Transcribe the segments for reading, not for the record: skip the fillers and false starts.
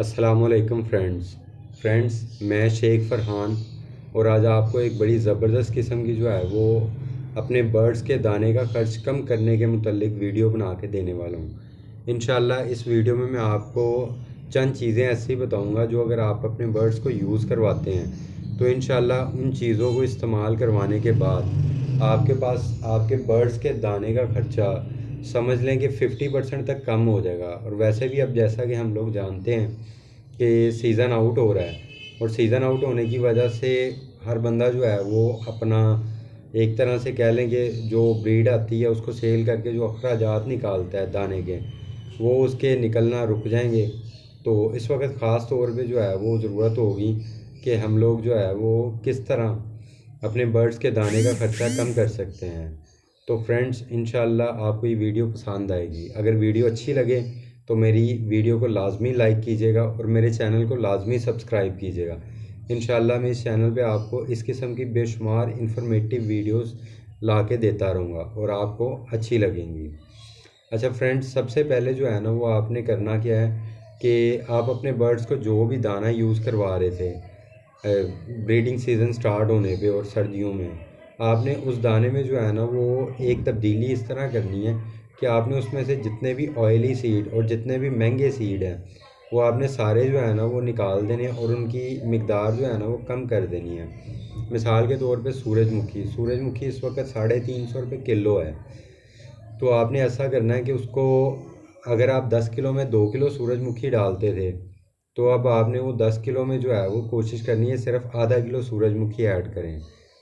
अस्सलामुअलैकुम फ्रेंड्स, मैं शेख फ़रहान और आज आपको एक बड़ी ज़बरदस्त किस्म की जो है वो अपने बर्ड्स के दाने का ख़र्च कम करने के मुतल्लिक वीडियो बना के देने वाला हूँ। इंशाल्लाह इस वीडियो में मैं आपको चंद चीज़ें ऐसी बताऊँगा जो अगर आप अपने बर्ड्स को यूज़ करवाते हैं तो इंशाल्लाह उन चीज़ों को इस्तेमाल करवाने के बाद आपके पास आपके बर्ड्स के दाने का ख़र्चा समझ लें कि 50% तक कम हो जाएगा। और वैसे भी अब जैसा कि हम लोग जानते हैं कि सीज़न आउट हो रहा है और सीज़न आउट होने की वजह से हर बंदा जो है वो अपना एक तरह से कह लें कि जो ब्रीड आती है उसको सेल करके जो अखराजात निकालता है दाने के, वो उसके निकलना रुक जाएंगे। तो इस वक्त ख़ास तौर पे जो है वो ज़रूरत होगी कि हम लोग जो है वो किस तरह अपने बर्ड्स के दाने का ख़र्चा कम कर सकते हैं। तो फ्रेंड्स, इंशाल्लाह आपको ये वीडियो पसंद आएगी। अगर वीडियो अच्छी लगे तो मेरी वीडियो को लाजमी लाइक कीजिएगा और मेरे चैनल को लाजमी सब्सक्राइब कीजिएगा। इंशाल्लाह मैं इस चैनल पे आपको इस किस्म की बेशुमार इंफॉर्मेटिव वीडियोस ला के देता रहूँगा और आपको अच्छी लगेंगी। अच्छा फ्रेंड्स, सबसे पहले जो है ना वो आपने करना क्या है कि आप अपने बर्ड्स को जो भी दाना यूज़ करवा रहे थे ब्रीडिंग सीज़न स्टार्ट होने पे और सर्दियों में, आपने उस दाने में जो है ना वो एक तब्दीली इस तरह करनी है कि आपने उसमें से जितने भी ऑयली सीड और जितने भी महंगे सीड हैं वो आपने सारे जो है ना वो निकाल देने हैं और उनकी मिकदार जो है ना वो कम कर देनी है। मिसाल के तौर पे सूरजमुखी इस वक्त 350 रुपये किलो है। तो आपने ऐसा करना है कि उसको, अगर आप 10 किलो में 2 किलो सूरजमुखी डालते थे तो अब आपने वो 10 किलो में जो है वो कोशिश करनी है सिर्फ आधा किलो सूरजमुखी ऐड करें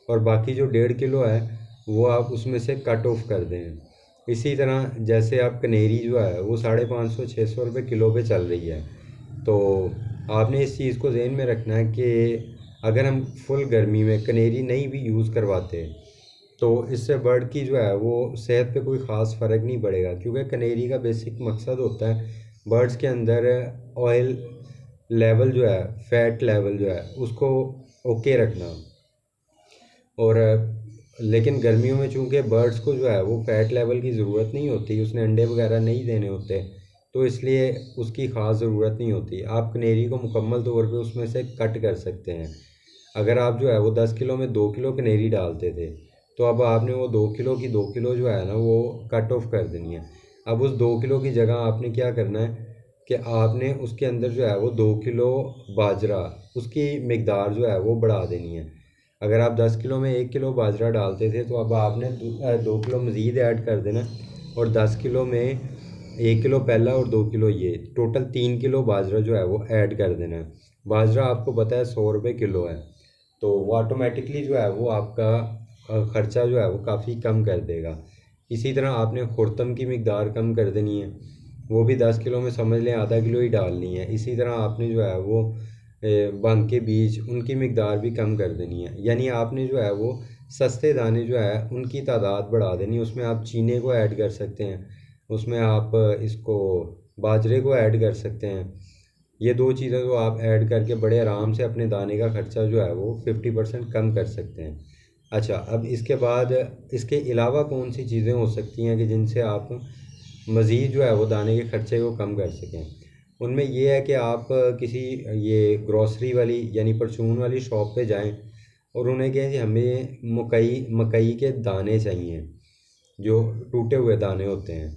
और बाकी जो 1.5 किलो है वो आप उसमें से कट ऑफ कर दें। इसी तरह जैसे आप कनेरी जो है वो 550-600 रुपये किलो पे चल रही है। तो आपने इस चीज़ को ज़हन में रखना है कि अगर हम फुल गर्मी में कनेरी नहीं भी यूज़ करवाते तो इससे बर्ड की जो है वो सेहत पे कोई ख़ास फ़र्क नहीं पड़ेगा, क्योंकि कनेरी का बेसिक मकसद होता है बर्ड्स के अंदर ऑयल लेवल जो है, फैट लेवल जो है उसको ओके रखना। और लेकिन गर्मियों में चूंकि बर्ड्स को जो है वो फैट लेवल की ज़रूरत नहीं होती, उसने अंडे वगैरह नहीं देने होते, तो इसलिए उसकी ख़ास ज़रूरत नहीं होती। आप कनेरी को मुकम्मल तौर पे उसमें से कट कर सकते हैं। अगर आप जो है वो 10 किलो में 2 किलो कनेरी डालते थे तो अब आपने वो 2 किलो की 2 किलो जो है ना वो कट ऑफ कर देनी है। अब उस 2 किलो की जगह आपने क्या करना है कि आपने उसके अंदर जो है वो 2 किलो बाजरा, उसकी मकदार जो है वो बढ़ा देनी है। अगर आप 10 किलो में 1 किलो बाजरा डालते थे तो अब आपने 2 किलो मज़ीद ऐड कर देना और 10 किलो में 1 किलो पहला और 2 किलो ये, टोटल 3 किलो बाजरा जो है वो ऐड कर देना है। बाजरा आपको पता है 100 रुपये किलो है, तो वो ऑटोमेटिकली जो है वो आपका ख़र्चा जो है वो काफ़ी कम कर देगा। इसी तरह आपने खुरतम की मकदार कम कर देनी है, वो भी 10 किलो में समझ लें आधा किलो ही डालनी है। इसी तरह आपने जो है वो भंग के बीज, उनकी मकदार भी कम कर देनी है। यानी आपने जो है वो सस्ते दाने जो है उनकी तादाद बढ़ा देनी है। उसमें आप चीने को ऐड कर सकते हैं, उसमें आप इसको बाजरे को ऐड कर सकते हैं। ये दो चीज़ें तो आप ऐड करके बड़े आराम से अपने दाने का ख़र्चा जो है वो 50% कम कर सकते हैं। अच्छा, अब इसके बाद इसके अलावा कौन सी चीज़ें हो सकती हैं कि जिनसे आप मज़ीद जो है वो दाने के ख़र्चे को कम कर सकें। उनमें ये है कि आप किसी ये ग्रॉसरी वाली यानी परचून वाली शॉप पे जाएं और उन्हें कहें कि हमें मकई मकई के दाने चाहिए, जो टूटे हुए दाने होते हैं।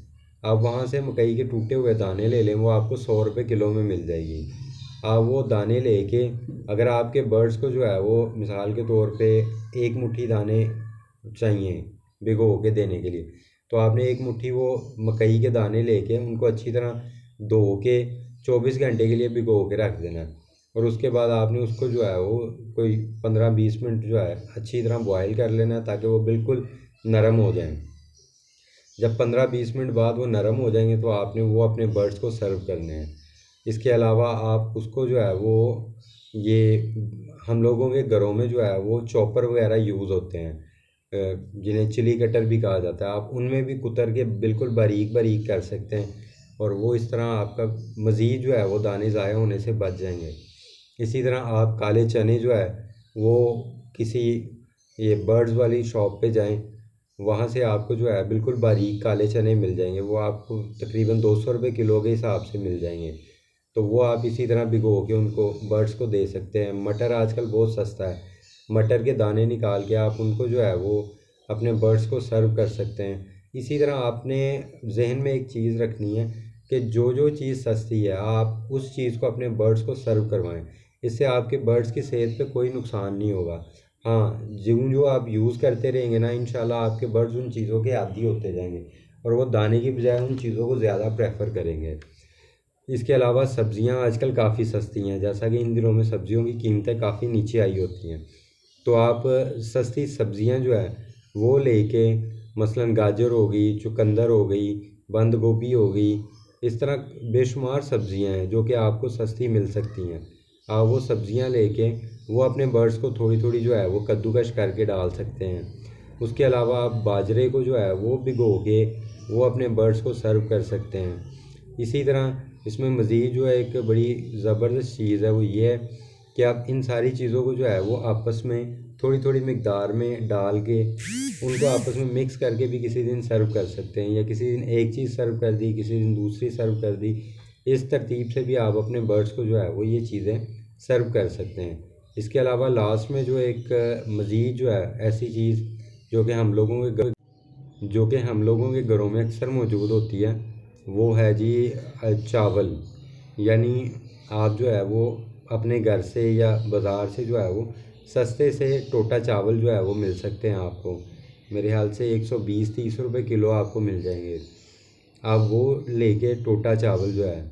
आप वहाँ से मकई के टूटे हुए दाने ले लें, वो आपको 100 रुपये किलो में मिल जाएगी। आप वो दाने लेके, अगर आपके बर्ड्स को जो है वो मिसाल के तौर पे एक मुट्ठी दाने चाहिए भिगो के देने के लिए, तो आपने एक मुट्ठी वो मकई के दाने लेके उनको अच्छी तरह धो के 24 घंटे के लिए भिगो के रख देना है। और उसके बाद आपने उसको जो है वो कोई 15-20 मिनट जो है अच्छी तरह बॉयल कर लेना है ताकि वो बिल्कुल नरम हो जाएं। जब 15-20 मिनट बाद वो नरम हो जाएंगे तो आपने वो अपने बर्ड्स को सर्व करने हैं। इसके अलावा आप उसको जो है वो, ये हम लोगों के घरों में जो है वो चॉपर वगैरह यूज़ होते हैं, जिन्हें चिली कटर भी कहा जाता है, आप उनमें भी कुतर के बिल्कुल बारीक बारीक कर सकते हैं और वो इस तरह आपका मज़ीद जो है वो दाने ज़ाया होने से बच जाएंगे। इसी तरह आप काले चने जो है वो किसी ये बर्ड्स वाली शॉप पे जाएं, वहाँ से आपको जो है बिल्कुल बारीक काले चने मिल जाएंगे। वो आपको तकरीबन 200 रुपये किलो के हिसाब से मिल जाएंगे। तो वो आप इसी तरह भिगो के उनको बर्ड्स को दे सकते हैं। मटर आजकल बहुत सस्ता है, मटर के दाने निकाल के आप उनको जो है वो अपने बर्ड्स को सर्व कर सकते हैं। इसी तरह आपने जहन में एक चीज़ रखनी है कि जो जो चीज़ सस्ती है आप उस चीज़ को अपने बर्ड्स को सर्व करवाएं। इससे आपके बर्ड्स की सेहत पे कोई नुकसान नहीं होगा। हाँ, जो आप यूज़ करते रहेंगे ना, इंशाल्लाह आपके बर्ड्स उन चीज़ों के आदी होते जाएंगे और वो दाने की बजाय उन चीज़ों को ज़्यादा प्रेफर करेंगे। इसके अलावा सब्जियां आजकल काफ़ी सस्ती हैं, जैसा कि इन दिनों में सब्जियों की कीमतें काफ़ी नीचे आई होती हैं। तो आप सस्ती सब्जियां जो है वो लेके, मसलन गाजर हो गई, चुकंदर हो गई, बंद गोभी हो गई, इस तरह बेशुमार सब्जियां हैं जो कि आपको सस्ती मिल सकती हैं। आप वो सब्जियां लेके वो अपने बर्ड्स को थोड़ी थोड़ी जो है वो कद्दूकश करके डाल सकते हैं। उसके अलावा आप बाजरे को जो है वो भिगो के वो अपने बर्ड्स को सर्व कर सकते हैं। इसी तरह इसमें मज़ीद जो है एक बड़ी ज़बरदस्त चीज़ है, वो ये है कि आप इन सारी चीज़ों को जो है वो आपस में थोड़ी थोड़ी मकदार में डाल के उनको आपस में मिक्स करके भी किसी दिन सर्व कर सकते हैं, या किसी दिन एक चीज़ सर्व कर दी, किसी दिन दूसरी सर्व कर दी। इस तरतीब से भी आप अपने बर्ड्स को जो है वो ये चीज़ें सर्व कर सकते हैं। इसके अलावा लास्ट में जो एक मज़ीद जो है ऐसी चीज़ जो कि हम लोगों के घरों में अक्सर मौजूद होती है, वो है जी चावल। यानी आप जो है वो अपने घर से या बाज़ार से जो है वो सस्ते से टोटा चावल जो है वो मिल सकते हैं आपको। मेरे ख्याल से 120-30 रुपए किलो आपको मिल जाएंगे। आप वो लेके टोटा चावल जो है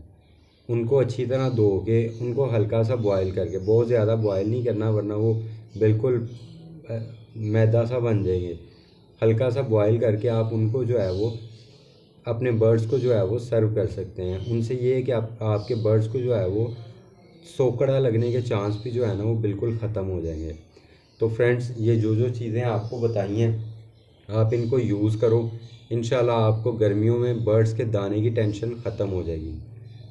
उनको अच्छी तरह धो के उनको हल्का सा बॉयल करके, बहुत ज़्यादा बॉयल नहीं करना वरना वो बिल्कुल मैदा सा बन जाएंगे। हल्का सा बॉयल करके आप उनको जो है वो अपने बर्ड्स को जो है वो सर्व कर सकते हैं। उनसे ये है कि आपके बर्ड्स को जो है वो सोकड़ा लगने के चांस भी जो है ना वो बिल्कुल ख़त्म हो जाएंगे। तो फ्रेंड्स, ये जो जो चीज़ें आपको बताई हैं आप इनको यूज़ करो, इंशाल्लाह आपको गर्मियों में बर्ड्स के दाने की टेंशन ख़त्म हो जाएगी।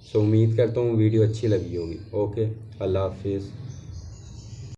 सो उम्मीद करता हूँ वीडियो अच्छी लगी होगी। ओके, अल्लाह हाफिज़।